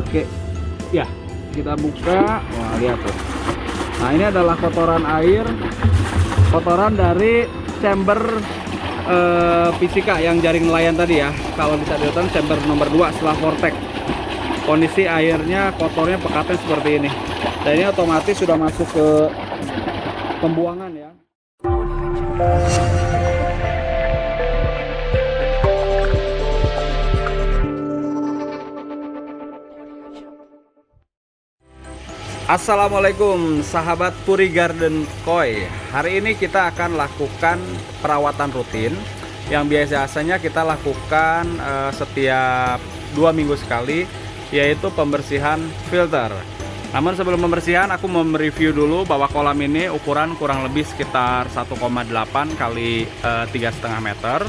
pakai ya, kita buka. Wah, lihat tuh. Nah, ini adalah kotoran air, kotoran dari chamber fisika yang jaring nelayan tadi ya. Kalau bisa dilihat chamber nomor 2 setelah vortex. Kondisi airnya kotornya pekatnya seperti ini. Dan ini otomatis sudah masuk ke pembuangan ya. Assalamualaikum sahabat Puri Garden Koi. Hari ini kita akan lakukan perawatan rutin yang biasanya kita lakukan setiap 2 minggu sekali, yaitu pembersihan filter. Namun sebelum pembersihan aku mau mereview dulu bahwa kolam ini ukuran kurang lebih sekitar 1,8 kali 3,5 meter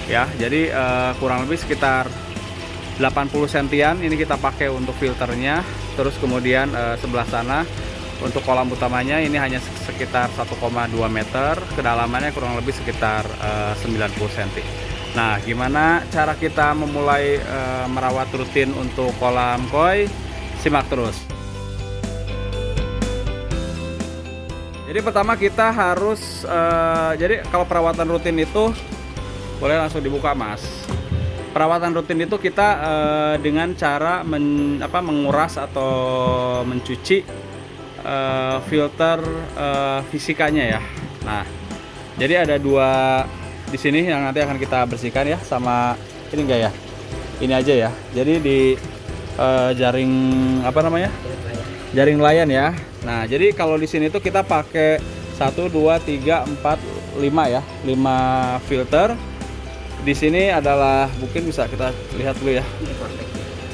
ya. Jadi kurang lebih sekitar 80 sentian ini kita pakai untuk filternya. Terus kemudian sebelah sana untuk kolam utamanya ini hanya sekitar 1,2 meter, kedalamannya kurang lebih sekitar 90 cm. Nah, gimana cara kita memulai merawat rutin untuk kolam koi? Simak terus. Jadi pertama kita harus jadi kalau perawatan rutin itu boleh langsung dibuka, Mas. Perawatan rutin itu kita dengan cara menguras atau mencuci filter fisikanya ya. Nah, jadi ada 2 di sini yang nanti akan kita bersihkan ya, sama ini enggak ya? Ini aja ya. Jadi di jaring jaring nelayan ya. Nah, jadi kalau di sini tuh kita pakai 1, 2, 3, 4, 5 ya, 5 filter. Di sini adalah mungkin bisa kita lihat dulu ya.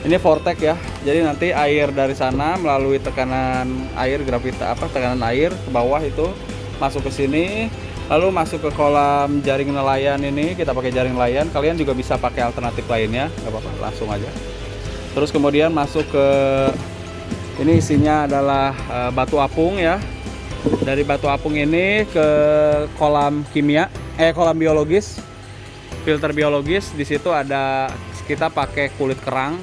Ini vortex ya. Jadi nanti air dari sana melalui tekanan air, tekanan air ke bawah itu masuk ke sini, lalu masuk ke kolam jaring nelayan ini. Kita pakai jaring nelayan. Kalian juga bisa pakai alternatif lainnya, nggak apa-apa, langsung aja. Terus kemudian masuk ke ini, isinya adalah batu apung ya. Dari batu apung ini ke kolam kolam biologis. Filter biologis, di situ ada, kita pakai kulit kerang,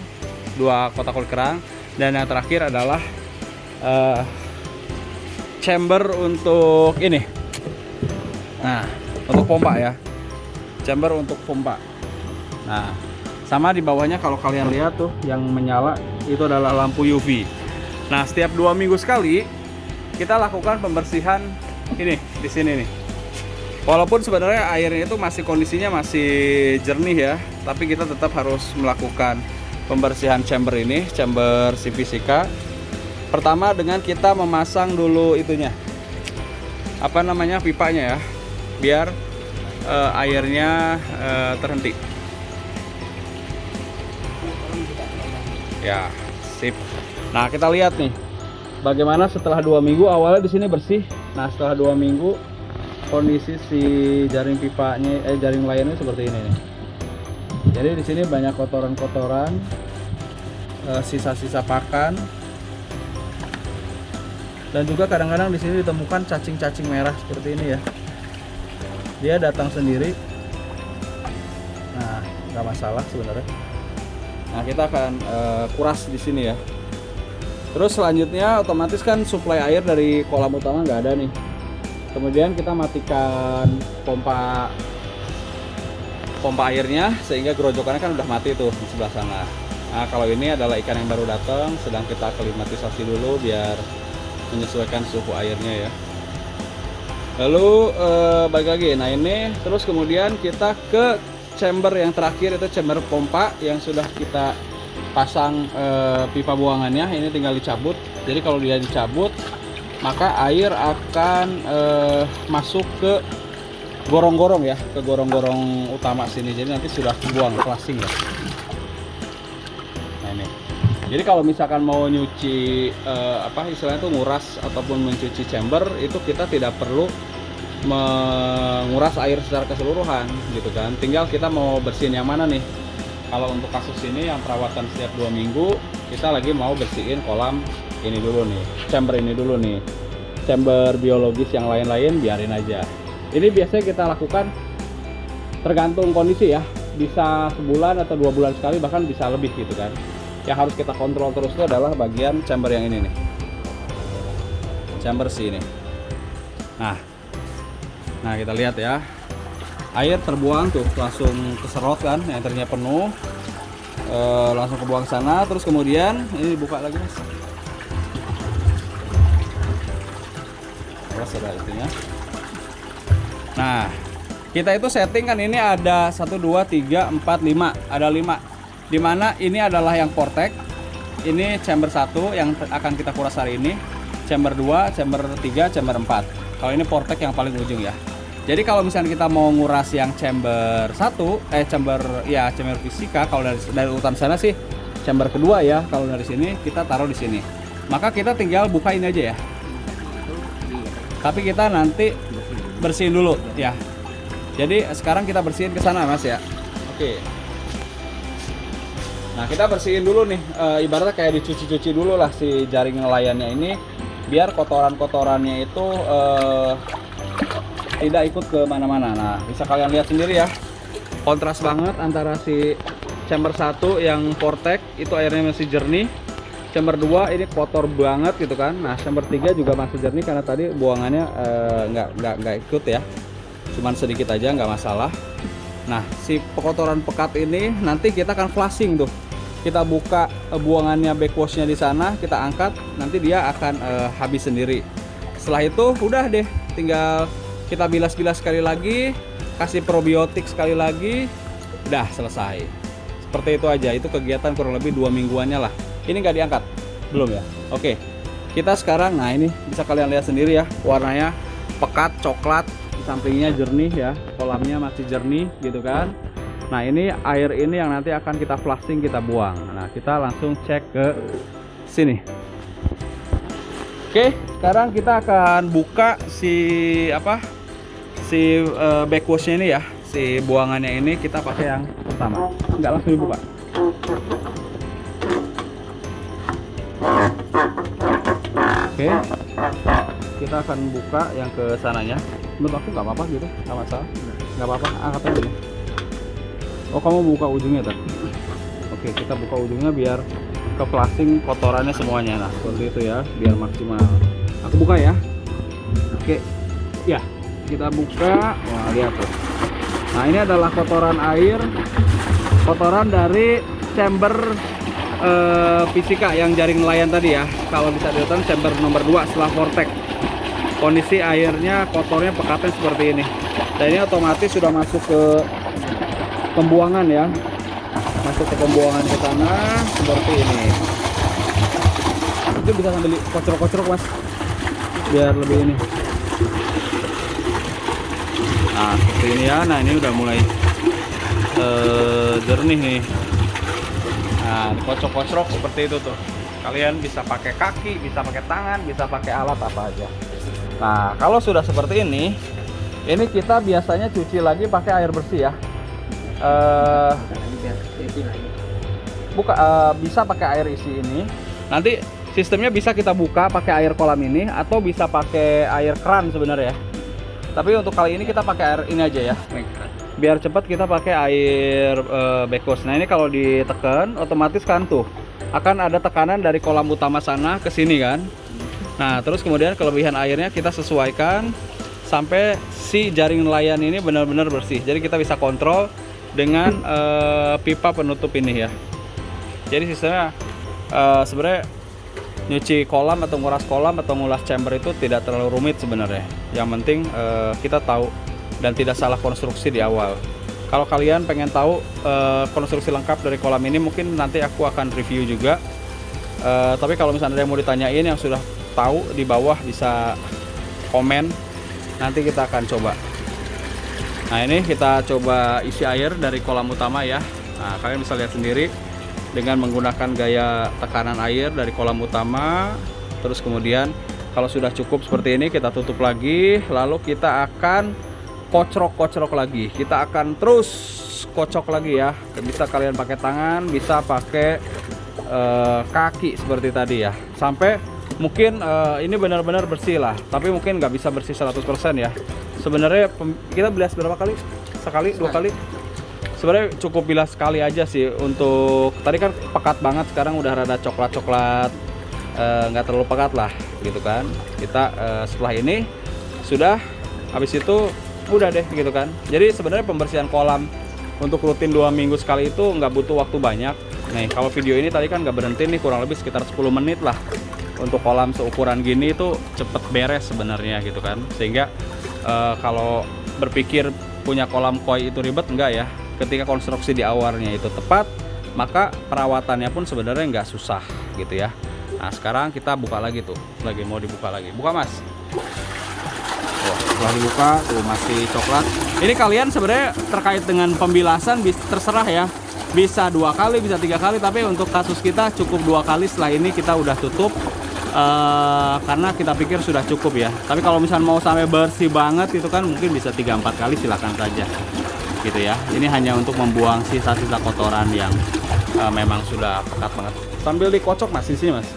2 kotak kulit kerang, dan yang terakhir adalah chamber untuk ini. Nah, untuk pompa ya, chamber untuk pompa. Nah, sama di bawahnya kalau kalian lihat tuh yang menyala itu adalah lampu UV. Nah, setiap 2 minggu sekali kita lakukan pembersihan ini di sini nih. Walaupun sebenarnya airnya itu kondisinya masih jernih ya, tapi kita tetap harus melakukan pembersihan chamber ini, chamber si fisika. Pertama dengan kita memasang dulu itunya, pipanya ya, biar airnya terhenti. Ya, sip. Nah, kita lihat nih, bagaimana setelah 2 minggu. Awalnya di sini bersih. Nah, setelah 2 minggu kondisi si jaring jaring layannya seperti ini nih. Jadi di sini banyak kotoran-kotoran, sisa-sisa pakan, dan juga kadang-kadang di sini ditemukan cacing-cacing merah seperti ini ya. Dia datang sendiri. Nah, nggak masalah sebenarnya. Nah, kita akan kuras di sini ya. Terus selanjutnya otomatis kan suplai air dari kolam utama nggak ada nih. Kemudian kita matikan pompa airnya, sehingga gerojokannya kan udah mati tuh di sebelah sana. Nah, kalau ini adalah ikan yang baru datang, sedang kita aklimatisasi dulu biar menyesuaikan suhu airnya ya. Lalu balik lagi. Nah, ini terus kemudian kita ke chamber yang terakhir, itu chamber pompa yang sudah kita pasang pipa buangannya. Ini tinggal dicabut. Jadi kalau dia dicabut, maka air akan masuk ke gorong-gorong ya, ke gorong-gorong utama sini. Jadi nanti sudah buang flushing ya. Nah, ini. Jadi kalau misalkan mau nyuci istilahnya itu nguras ataupun mencuci chamber, itu kita tidak perlu menguras air secara keseluruhan gitu kan. Tinggal kita mau bersihin yang mana nih. Kalau untuk kasus ini yang perawatan setiap 2 minggu, kita lagi mau bersihin kolam ini dulu nih, chamber ini dulu nih. Chamber biologis yang lain-lain biarin aja. Ini biasanya kita lakukan tergantung kondisi ya, bisa sebulan atau 2 bulan sekali, bahkan bisa lebih gitu kan. Yang harus kita kontrol terus itu adalah bagian chamber yang ini nih, chamber C ini. Nah kita lihat ya, air terbuang tuh langsung keserot kan, yang tadinya penuh langsung kebuang sana. Terus kemudian ini dibuka lagi mas, terus ada itunya. Nah kita itu setting kan, ini ada 1 2 3 4 5, ada 5, dimana ini adalah yang Portek, ini chamber 1 yang akan kita kuras hari ini, chamber 2, chamber 3, chamber 4. Kalau ini Portek yang paling ujung ya. Jadi kalau misalnya kita mau nguras yang chamber 1, chamber fisika, kalau dari urutan sana sih chamber kedua ya. Kalau dari sini kita taruh di sini. Maka kita tinggal buka ini aja ya. Tapi kita nanti bersihin dulu ya. Jadi sekarang kita bersihin ke sana mas ya. Oke. Nah kita bersihin dulu nih, ibaratnya kayak dicuci-cuci dulu lah si jaring nelayannya ini, biar kotoran-kotorannya itu tidak ikut ke mana-mana. Nah bisa kalian lihat sendiri ya, kontras banget antara si chamber 1 yang Portek itu airnya masih jernih, chamber 2 ini kotor banget gitu kan. Nah chamber 3 juga masih jernih karena tadi buangannya nggak ikut ya, cuman sedikit aja, nggak masalah. Nah si kotoran pekat ini nanti kita akan flushing tuh, kita buka buangannya backwashnya di sana, kita angkat, nanti dia akan habis sendiri. Setelah itu udah deh, tinggal kita bilas-bilas sekali lagi, kasih probiotik sekali lagi, udah selesai. Seperti itu aja, itu kegiatan kurang lebih 2 mingguannya lah. Ini nggak diangkat? Belum ya? Oke, kita sekarang, nah ini bisa kalian lihat sendiri ya, warnanya pekat, coklat, di sampingnya jernih ya, kolamnya masih jernih gitu kan. Nah ini air ini yang nanti akan kita flushing, kita buang. Nah kita langsung cek ke sini. Oke, sekarang kita akan buka si backwashnya ini ya, si buangannya ini kita pakai yang pertama, nggak langsung dibuka. Oke, kita akan buka yang ke sananya. Menurut aku nggak apa-apa gitu, nggak masalah, nggak apa-apa, angkat aja nih. Oh kamu buka ujungnya tadi. Oke, kita buka ujungnya biar ke flushing kotorannya semuanya. Nah seperti itu ya, biar maksimal. Aku buka ya. Oke, ya kita buka. Wah lihat tuh. Nah ini adalah kotoran air, kotoran dari chamber fisika yang jaring nelayan tadi ya. Kalau bisa dilihat chamber nomor 2 setelah Portek. Kondisi airnya kotornya pekatnya seperti ini. Dan ini otomatis sudah masuk ke pembuangan ya, masuk ke pembuangan ke sana seperti ini. Itu bisa sambil kocrok-kocrok mas, biar lebih ini. Nah seperti ini ya. Nah ini udah mulai jernih nih. Nah kocrok-kocrok seperti itu tuh. Kalian bisa pakai kaki, bisa pakai tangan, bisa pakai alat apa aja. Nah kalau sudah seperti ini kita biasanya cuci lagi pakai air bersih ya. Bisa pakai air isi ini. Nanti sistemnya bisa kita buka pakai air kolam ini atau bisa pakai air keran sebenarnya. Tapi untuk kali ini kita pakai air ini aja ya. Biar cepat kita pakai air backwash. Nah ini kalau ditekan otomatis kan tuh akan ada tekanan dari kolam utama sana ke sini kan. Nah terus kemudian kelebihan airnya kita sesuaikan sampai si jaring nelayan ini benar-benar bersih. Jadi kita bisa kontrol dengan pipa penutup ini ya. Jadi sistemnya sebenarnya nyuci kolam atau nguras kolam atau ngulas chamber itu tidak terlalu rumit sebenarnya. Yang penting kita tahu dan tidak salah konstruksi di awal. Kalau kalian pengen tahu konstruksi lengkap dari kolam ini, mungkin nanti aku akan review juga. Tapi kalau misalnya ada yang mau ditanyain yang sudah tahu, di bawah bisa komen, nanti kita akan coba. Nah ini kita coba isi air dari kolam utama ya. Nah kalian bisa lihat sendiri dengan menggunakan gaya tekanan air dari kolam utama. Terus kemudian kalau sudah cukup seperti ini kita tutup lagi. Lalu kita akan kocrok-kocrok lagi. Kita akan terus kocok lagi ya. Bisa kalian pakai tangan, bisa pakai kaki seperti tadi ya. Sampai mungkin ini benar-benar bersih lah. Tapi mungkin nggak bisa bersih 100% ya. Sebenarnya kita bilas berapa kali? Sekali, 2 kali? sebenarnya cukup bilas sekali aja sih. Untuk tadi kan pekat banget, sekarang udah rada coklat-coklat, nggak terlalu pekat lah gitu kan. Kita setelah ini sudah habis itu udah deh gitu kan. Jadi sebenarnya pembersihan kolam untuk rutin 2 minggu sekali itu nggak butuh waktu banyak. Nih kalau video ini tadi kan nggak berhenti nih, kurang lebih sekitar 10 menit lah. Untuk kolam seukuran gini itu cepet beres sebenarnya gitu kan. Sehingga kalau berpikir punya kolam koi itu ribet, enggak ya. Ketika konstruksi di awalnya itu tepat, maka perawatannya pun sebenarnya nggak susah gitu ya. Nah sekarang kita buka lagi tuh, lagi mau dibuka lagi. Buka mas. Setelah dibuka tuh masih coklat. Ini kalian sebenarnya terkait dengan pembilasan terserah ya, bisa 2 kali, bisa 3 kali, tapi untuk kasus kita cukup 2 kali. Setelah ini kita udah tutup karena kita pikir sudah cukup ya. Tapi kalau misalnya mau sampai bersih banget itu kan mungkin bisa 3-4 kali, silakan saja gitu ya. Ini hanya untuk membuang sisa-sisa kotoran yang memang sudah pekat banget. Sambil dikocok mas di sini mas.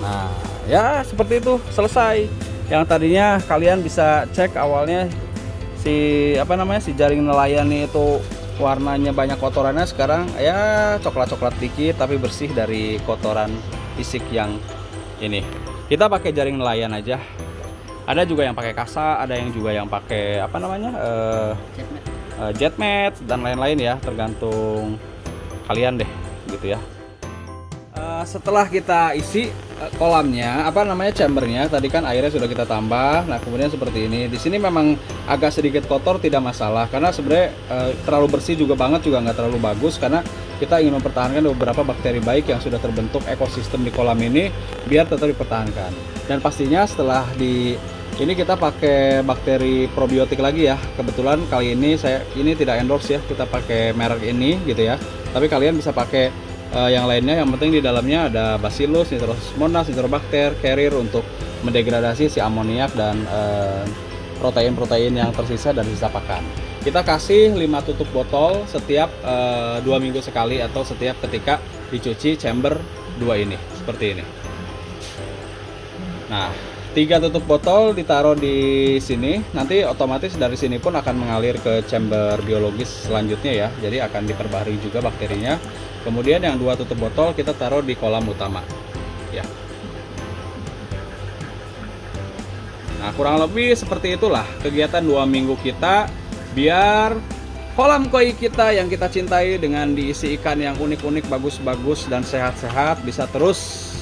Nah, ya seperti itu, selesai. Yang tadinya kalian bisa cek awalnya si jaring nelayan itu warnanya banyak kotorannya, sekarang ya coklat-coklat dikit tapi bersih dari kotoran fisik yang ini. Kita pakai jaring nelayan aja. Ada juga yang pakai kasa, ada yang juga yang pakai jetmat dan lain-lain ya, tergantung kalian deh gitu ya. Setelah kita isi kolamnya, chambernya, tadi kan airnya sudah kita tambah. Nah kemudian seperti ini. Di sini memang agak sedikit kotor, tidak masalah, karena sebenarnya terlalu bersih juga banget juga nggak terlalu bagus, karena kita ingin mempertahankan beberapa bakteri baik yang sudah terbentuk ekosistem di kolam ini biar tetap dipertahankan. Dan pastinya setelah ini kita pakai bakteri probiotik lagi ya. Kebetulan kali ini ini tidak endorse ya, kita pakai merek ini gitu ya. Tapi kalian bisa pakai yang lainnya, yang penting di dalamnya ada Bacillus, Nitromonas, Nitrobacter, carrier untuk mendegradasi si amoniak dan protein-protein yang tersisa dari sisa pakan. Kita kasih 5 tutup botol setiap 2 minggu sekali atau setiap ketika dicuci chamber 2 ini, seperti ini. Nah, 3 tutup botol ditaruh di sini, nanti otomatis dari sini pun akan mengalir ke chamber biologis selanjutnya ya. Jadi akan diperbarui juga bakterinya. Kemudian yang 2 tutup botol kita taruh di kolam utama ya. Nah kurang lebih seperti itulah kegiatan 2 minggu kita, biar kolam koi kita yang kita cintai dengan diisi ikan yang unik-unik, bagus-bagus dan sehat-sehat bisa terus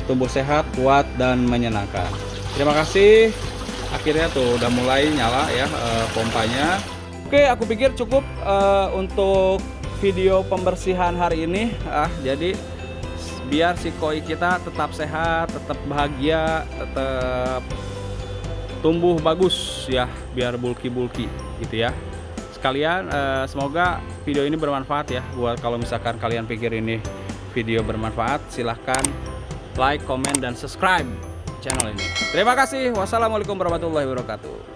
tumbuh sehat, kuat dan menyenangkan. Terima kasih. Akhirnya tuh udah mulai nyala ya pompanya. Oke, aku pikir cukup untuk video pembersihan hari ini. Jadi biar si koi kita tetap sehat, tetap bahagia, tetap tumbuh bagus ya, biar bulky gitu ya. Sekalian semoga video ini bermanfaat ya. Buat kalau misalkan kalian pikir ini video bermanfaat, silahkan like, komen, dan subscribe channel ini. Terima kasih. Wassalamualaikum warahmatullahi wabarakatuh.